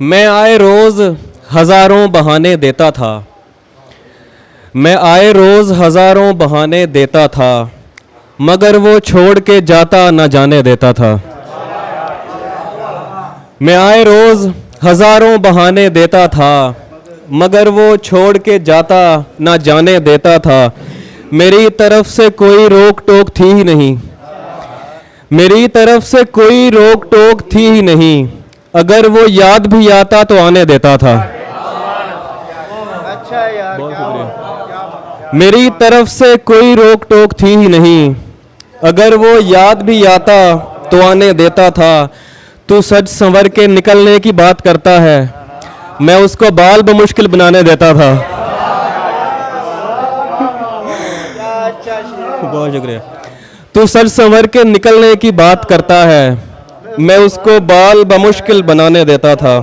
मैं आए रोज़ हज़ारों बहाने देता था, मैं आए रोज़ हज़ारों बहाने देता था, मगर वो छोड़ के जाता न जाने देता था। मैं आए रोज़ हज़ारों बहाने देता था, मगर वो छोड़ के जाता न जाने देता था। मेरी तरफ से कोई रोक टोक थी ही नहीं, मेरी तरफ से कोई रोक टोक थी ही नहीं, अगर वो याद भी आता तो आने देता था। अच्छा यार, बहुत शुक्रिया। मेरी तरफ से कोई रोक टोक थी ही नहीं, अगर वो याद भी आता तो आने देता था। तू सज संवर के निकलने की बात करता है, मैं उसको बाल बमुश्किल बनाने देता था। बहुत शुक्रिया। तू सज संवर के निकलने की बात करता है, मैं उसको बाल बमुश्किल बनाने देता था।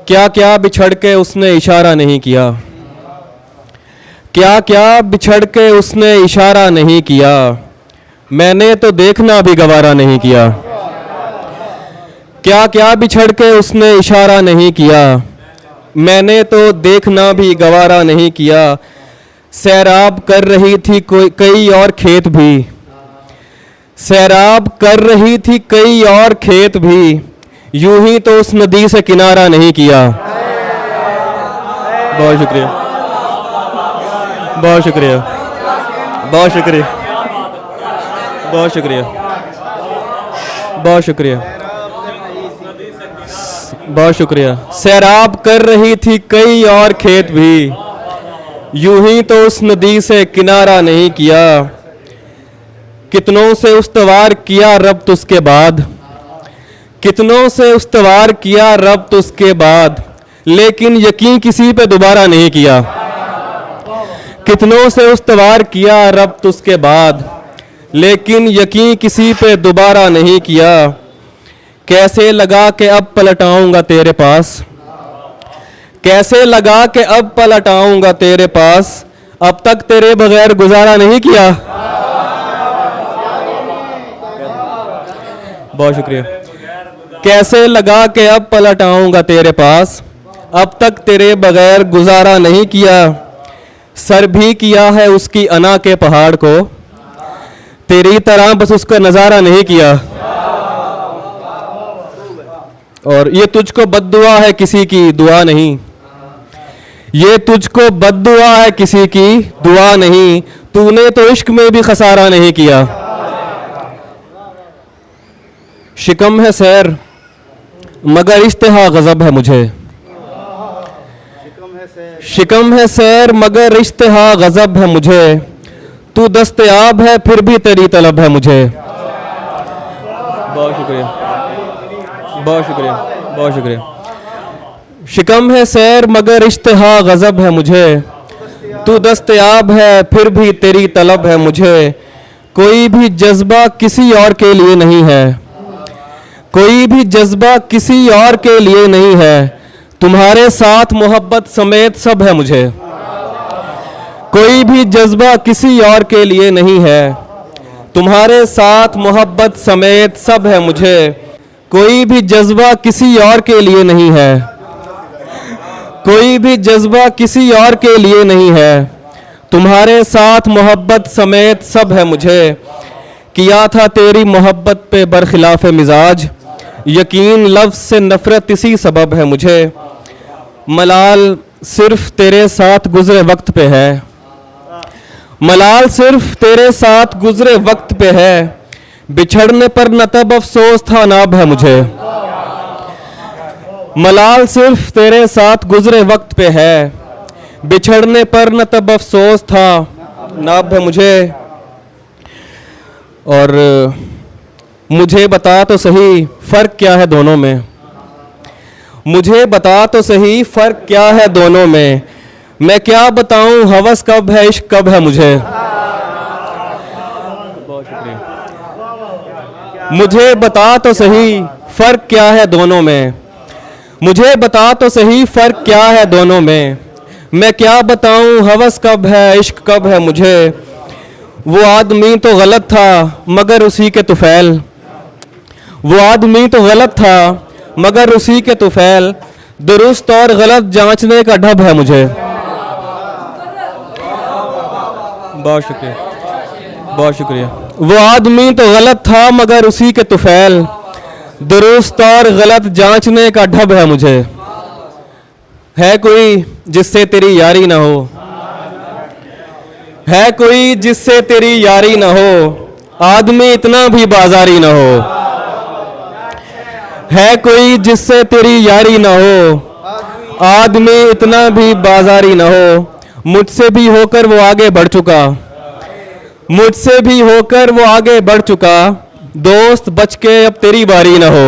क्या क्या बिछड़ के उसने इशारा नहीं किया, क्या क्या बिछड़ के उसने इशारा नहीं किया, मैंने तो देखना भी गवारा नहीं किया। क्या क्या बिछड़ के उसने इशारा नहीं किया, मैंने तो देखना भी गवारा नहीं किया। सैराब कर रही थी कई और खेत भी, सैराब कर रही थी कई और खेत भी, यूं ही तो उस नदी से किनारा नहीं किया। बहुत शुक्रिया, बहुत शुक्रिया, बहुत शुक्रिया, बहुत शुक्रिया, बहुत शुक्रिया, बहुत शुक्रिया। सैराब कर रही थी कई और खेत भी, यूं ही तो उस नदी से किनारा नहीं किया। कितनों से उस्तवार किया रब्त उसके बाद, कितनों से उस्तवार किया रब्त उसके बाद, लेकिन यकीन किसी पे दोबारा नहीं किया। कितनों से उस्तवार किया रब्त उसके बाद, लेकिन यकीन किसी पे दोबारा नहीं किया। कैसे लगा कि अब पलट आऊंगा तेरे पास, कैसे लगा कि अब पलट आऊंगा तेरे पास, अब तक तेरे बगैर गुजारा नहीं किया। बहुत शुक्रिया। कैसे लगा कि अब पलट आऊंगा तेरे पास, अब तक तेरे बगैर गुजारा नहीं किया। सर भी किया है उसकी अना के पहाड़ को, तेरी तरह बस उसका नजारा नहीं किया। और ये तुझको बद्दुआ है किसी की दुआ नहीं, ये तुझको बद्दुआ है किसी की दुआ नहीं, तूने तो इश्क में भी खसारा नहीं किया। शिकम है सैर मगर इश्तिहा गजब है मुझे, शिकम है सैर मगर इश्तिहा गजब है मुझे, तू दस्तयाब है फिर भी तेरी तलब है मुझे। बहुत शुक्रिया, बहुत शुक्रिया, बहुत शुक्रिया। शिकम है सैर मगर इश्तिहा गजब है मुझे, तू दस्तयाब है फिर भी तेरी तलब है मुझे। कोई भी जज्बा किसी और के लिए नहीं है, कोई भी जज्बा किसी और के लिए नहीं है, तुम्हारे साथ मोहब्बत समेत सब है मुझे। कोई भी जज्बा किसी और के लिए नहीं है, तुम्हारे साथ मोहब्बत समेत सब है मुझे। कोई भी जज्बा किसी और के लिए नहीं है, कोई भी जज्बा किसी और के लिए नहीं है, तुम्हारे साथ मोहब्बत समेत सब है मुझे। किया था तेरी मोहब्बत पे बरखिलाफ मिजाज, यकीन लफ्ज़ से नफरत इसी सबब है मुझे। मलाल सिर्फ तेरे साथ गुजरे वक्त पे है, मलाल सिर्फ तेरे साथ गुजरे वक्त पे है, बिछड़ने पर न तब अफसोस था नाब है मुझे। मलाल सिर्फ तेरे साथ गुजरे वक्त पे है, बिछड़ने पर न तब अफसोस था नाब है मुझे। और मुझे बता तो सही फ़र्क क्या है दोनों में, मुझे बता तो सही फ़र्क क्या है दोनों में, मैं क्या बताऊं हवस कब है इश्क कब है मुझे। बहुत शुक्रिया। मुझे बता तो सही फ़र्क क्या है दोनों में, मुझे बता तो सही फ़र्क क्या है दोनों में, मैं क्या बताऊं हवस कब है इश्क कब है मुझे। वो आदमी तो गलत था मगर उसी के तुफैल, वो आदमी तो गलत था मगर उसी के तुफैल, दुरुस्त और गलत जांचने का ढब है मुझे। बहुत शुक्रिया, बहुत शुक्रिया। वो आदमी तो गलत था मगर उसी के तुफैल, दुरुस्त और गलत जांचने का ढब है मुझे। है कोई जिससे तेरी यारी ना हो, है कोई जिससे तेरी यारी ना हो, आदमी इतना भी बाजारी ना हो। है कोई जिससे तेरी यारी ना हो, आदमी इतना भी बाजारी ना हो। मुझसे भी होकर वो आगे बढ़ चुका, मुझसे भी होकर वो आगे बढ़ चुका, दोस्त बच के अब तेरी बारी ना हो।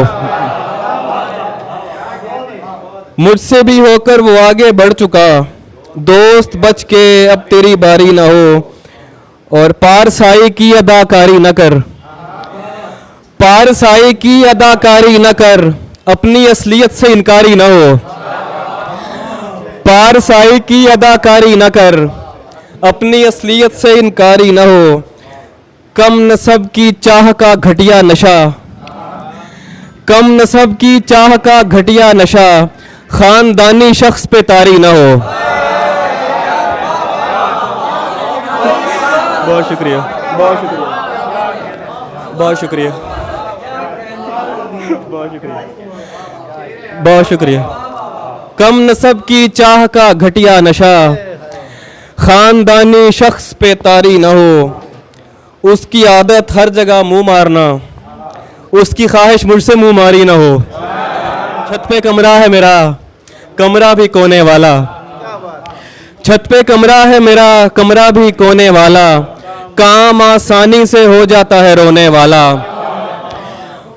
मुझसे भी होकर वो आगे बढ़ चुका, दोस्त बच के अब तेरी बारी ना हो। और पारसाई की अदाकारी न कर, पारसाई की अदाकारी न कर, अपनी असलियत से इनकारी न हो। पारसाई की अदाकारी न कर, अपनी असलियत से इनकारी न हो। कम नसब की चाह का घटिया नशा, कम नसब की चाह का घटिया नशा, खानदानी शख्स पे तारी न हो। बहुत शुक्रिया, बहुत शुक्रिया, बहुत शुक्रिया, बहुत शुक्रिया, बहुत शुक्रिया। कम नसब की चाह का घटिया नशा, खानदानी शख्स पे तारी न हो। उसकी आदत हर जगह मुंह मारना, उसकी ख्वाहिश मुझसे मुंह मारी न हो। छत पे कमरा है मेरा, कमरा भी कोने वाला, छत पे कमरा है मेरा, कमरा भी कोने वाला, काम आसानी से हो जाता है रोने वाला।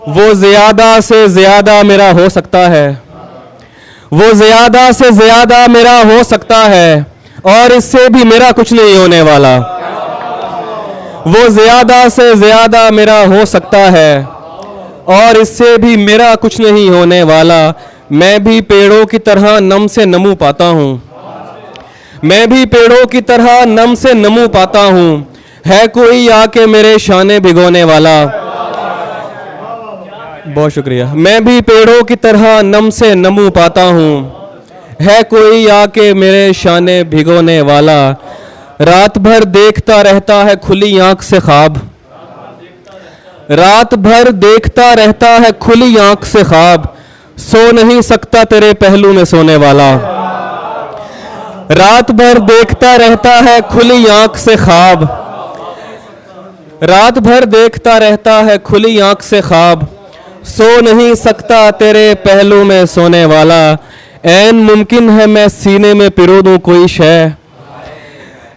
वो ज्यादा से ज्यादा मेरा हो सकता है, वो ज्यादा से ज्यादा मेरा हो सकता है, और इससे भी मेरा कुछ नहीं होने वाला। वो ज्यादा से ज्यादा मेरा हो सकता है, और इससे भी मेरा कुछ नहीं होने वाला। मैं भी पेड़ों की तरह नम से नमू पाता हूँ, मैं भी पेड़ों की तरह नम से नमू पाता हूँ। है कोई आके मेरे शाने भिगोने वाला। बहुत शुक्रिया। मैं भी पेड़ों की तरह नम से नमू पाता हूँ, है कोई आके मेरे शाने भिगोने वाला। रात भर देखता रहता है खुली आंख से ख्वाब, रात भर देखता रहता है खुली आंख से ख्वाब, सो नहीं सकता तेरे पहलू में सोने वाला। रात भर देखता रहता है खुली आंख से ख्वाब, रात भर देखता रहता है खुली आंख से ख्वाब, सो नहीं सकता तेरे पहलू में सोने वाला। ऐन मुमकिन है मैं सीने में पिरो दूं कोई शय,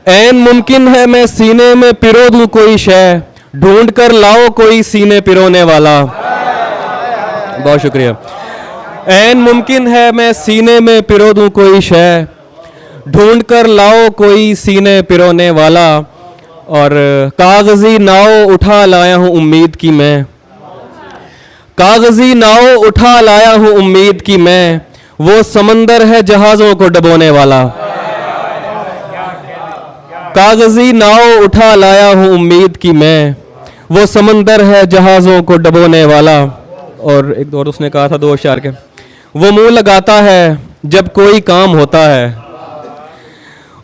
ऐन मुमकिन है मैं सीने में पिरो दूं कोई शय, ढूंढ कर लाओ कोई सीने पिरोने वाला। बहुत शुक्रिया। ऐन मुमकिन है मैं सीने में पिरो दूं कोई शय, ढूंढ कर लाओ कोई सीने पिरोने वाला। और कागजी नाव उठा लाया हूं उम्मीद की मैं, कागजी नाव उठा लाया हूं उम्मीद की मैं, वो समंदर है जहाजों को डबोने वाला। कागजी नाव उठा लाया हूं उम्मीद की मैं, वो समंदर है जहाजों को डबोने वाला। और एक दो और उसने कहा था, दो अशार के। वो मुंह लगाता है जब कोई काम होता है,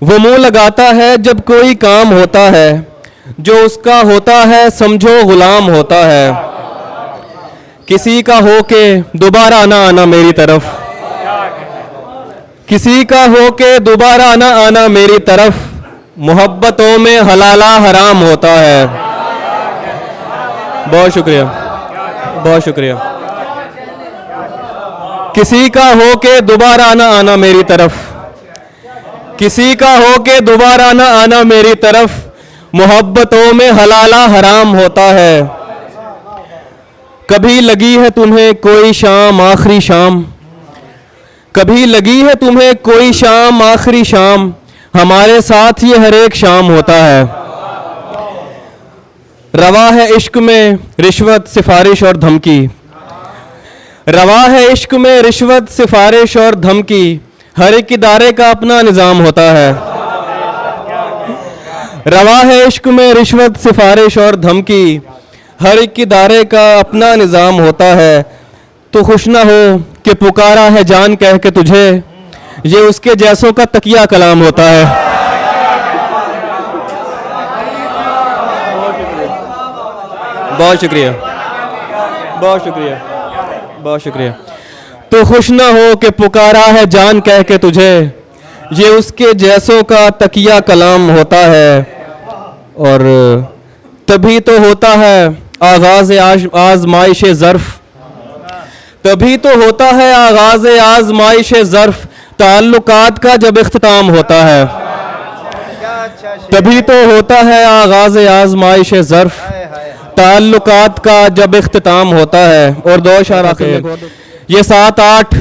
वो मुंह लगाता है जब कोई काम होता है, जो उसका होता है समझो गुलाम होता है। किसी का हो के दोबारा ना आना मेरी तरफ, किसी का हो के दोबारा ना आना मेरी तरफ, मोहब्बतों में हलाला हराम होता है। बहुत शुक्रिया, बहुत शुक्रिया। किसी का हो के दोबारा ना आना मेरी तरफ, किसी का हो के दोबारा ना आना मेरी तरफ, मोहब्बतों में हलाला हराम होता है। कभी लगी है तुम्हें कोई शाम आखिरी शाम, कभी लगी है तुम्हें कोई शाम आखिरी शाम, हमारे साथ ये हर एक शाम होता है। रवा है इश्क में रिश्वत सिफारिश और धमकी, रवा है इश्क में रिश्वत सिफारिश और धमकी, हर एक इदारे का अपना निज़ाम होता है। रवा है इश्क में रिश्वत सिफारिश और धमकी, हर एक इदारे का अपना निज़ाम होता है। तो खुश ना हो कि पुकारा है जान कह के तुझे, ये उसके जैसों का तकिया कलाम होता है। बहुत शुक्रिया, बहुत शुक्रिया, बहुत शुक्रिया। तो खुश ना हो कि पुकारा है जान कह के तुझे, ये उसके जैसों का तकिया कलाम होता है। और तभी तो होता है आगाज़ आज़माइश ज़र्फ़, तभी तो होता है आगाज़ आज़माइश ज़र्फ़, ताल्लुकात का जब इख्तिताम होता है। क्या अच्छा शेर। तभी तो होता है आगाज़ आज़माइश ज़र्फ़, हाय हाय। ताल्लुकात का जब इख्तिताम होता है। और दो अशार आखिर में। ये 7-8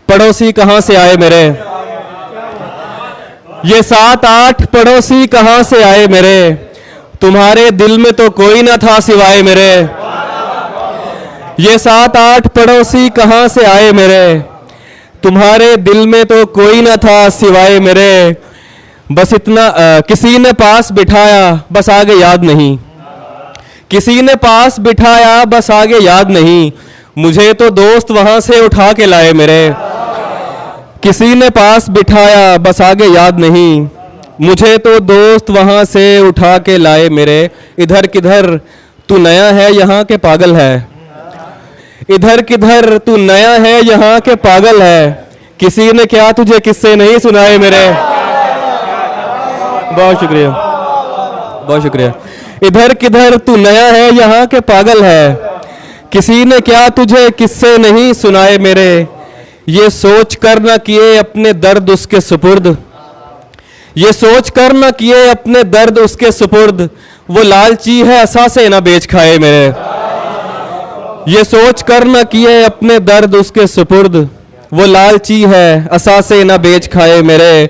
पड़ोसी कहाँ से आए मेरे, ये 7-8 पड़ोसी कहाँ से आए मेरे, तुम्हारे दिल में तो कोई ना था सिवाय मेरे। ये 7-8 पड़ोसी कहाँ से आए मेरे, तुम्हारे दिल में तो कोई ना था सिवाय मेरे। बस इतना किसी ने पास बिठाया बस आगे याद नहीं, किसी ने पास बिठाया बस आगे याद नहीं, मुझे तो दोस्त वहां से उठा के लाए मेरे। किसी ने पास बिठाया बस आगे याद नहीं, मुझे तो दोस्त वहां से उठा के लाए मेरे। इधर किधर तू नया है यहाँ के पागल है, इधर किधर तू नया है यहाँ के पागल है, किसी ने क्या तुझे किस्से नहीं सुनाए मेरे। बहुत शुक्रिया, बहुत शुक्रिया। इधर किधर तू नया है यहाँ के पागल है, किसी ने क्या तुझे किस्से नहीं सुनाए मेरे। ये सोच कर न किए अपने दर्द उसके सुपुर्द, ये सोच कर न किए अपने दर्द उसके सुपुर्द, वो लालची है असा से ना बेच खाए मेरे। ये सोच कर न किए अपने दर्द उसके सुपुर्द, वो लालची है असा से ना बेच खाए मेरे।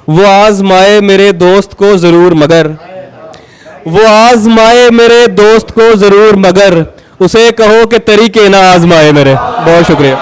वो आजमाए मेरे दोस्त को जरूर मगर, वो आजमाए मेरे दोस्त को जरूर मगर, उसे कहो कि तरीके ना आजमाए मेरे। बहुत शुक्रिया।